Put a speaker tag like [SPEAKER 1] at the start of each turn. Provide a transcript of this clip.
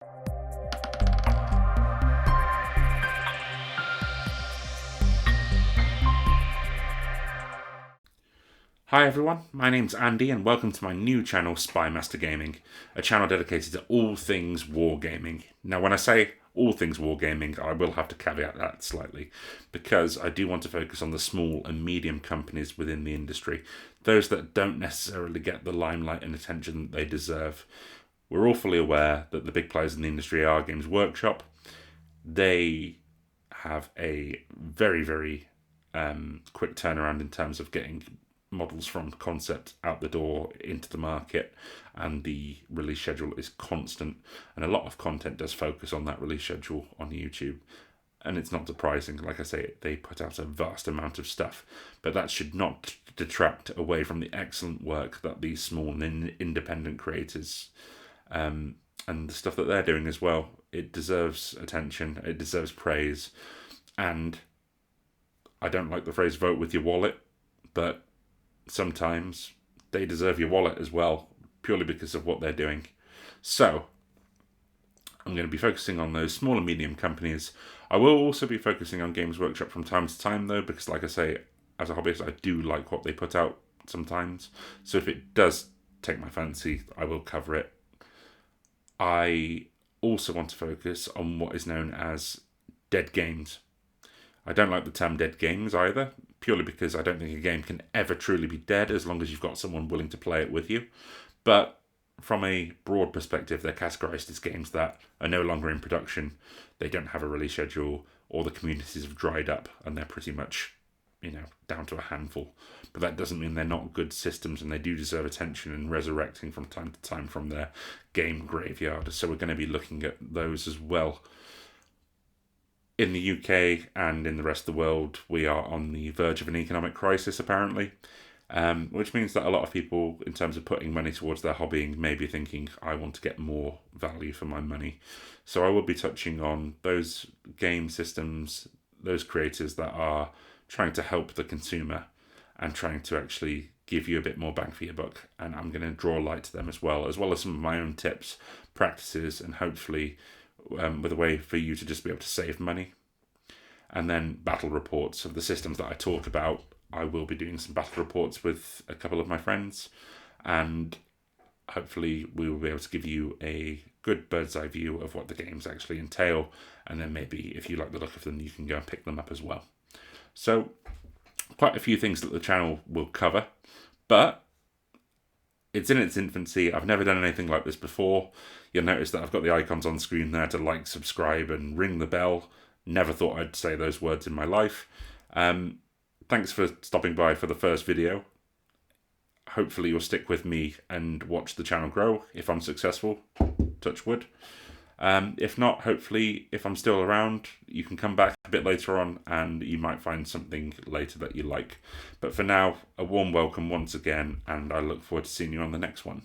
[SPEAKER 1] Hi everyone, my name's Andy and welcome to my new channel Spymaster Gaming, a channel dedicated to all things wargaming. Now when I say all things wargaming, I will have to caveat that slightly, because I do want to focus on the small and medium companies within the industry, those that don't necessarily get the limelight and attention that they deserve. We're all fully aware that the big players in the industry are Games Workshop. They have a very quick turnaround in terms of getting models from concept out the door into the market, and the release schedule is constant, and a lot of content does focus on that release schedule on YouTube, and it's not surprising. Like I say, they put out a vast amount of stuff, but that should not detract away from the excellent work that these small and independent creators and the stuff that they're doing as well. It deserves attention, it deserves praise, and I don't like the phrase vote with your wallet, but sometimes they deserve your wallet as well, purely because of what they're doing. So I'm going to be focusing on those small and medium companies. I will also be focusing on Games Workshop from time to time though, because like I say, as a hobbyist, I do like what they put out sometimes. So if it does take my fancy, I will cover it. I also want to focus on what is known as dead games. I don't like the term dead games either, purely because I don't think a game can ever truly be dead as long as you've got someone willing to play it with you. But from a broad perspective, they're categorized as games that are no longer in production, they don't have a release schedule, or the communities have dried up and they're pretty much, down to a handful. But that doesn't mean they're not good systems, and they do deserve attention and resurrecting from time to time from their game graveyard. So we're going to be looking at those as well. In the UK and in the rest of the world, we are on the verge of an economic crisis, apparently, which means that a lot of people, in terms of putting money towards their hobbying, may be thinking, I want to get more value for my money. So I will be touching on those game systems, those creators that are trying to help the consumer and trying to actually give you a bit more bang for your buck. And I'm going to draw light to them as well as some of my own tips, practices, and hopefully with a way for you to just be able to save money. And then battle reports of the systems that I talk about. I will be doing some battle reports with a couple of my friends, and hopefully we will be able to give you a good bird's eye view of what the games actually entail, and then maybe if you like the look of them, you can go and pick them up as well. So quite a few things that the channel will cover, but it's in its infancy. I've never done anything like this before. You'll notice that I've got the icons on screen there to like, subscribe, and ring the bell. Never thought I'd say those words in my life. Thanks for stopping by for the first video. Hopefully you'll stick with me and watch the channel grow if I'm successful. Touch wood. If not, hopefully, if I'm still around, you can come back a bit later on and you might find something later that you like. But for now, a warm welcome once again, and I look forward to seeing you on the next one.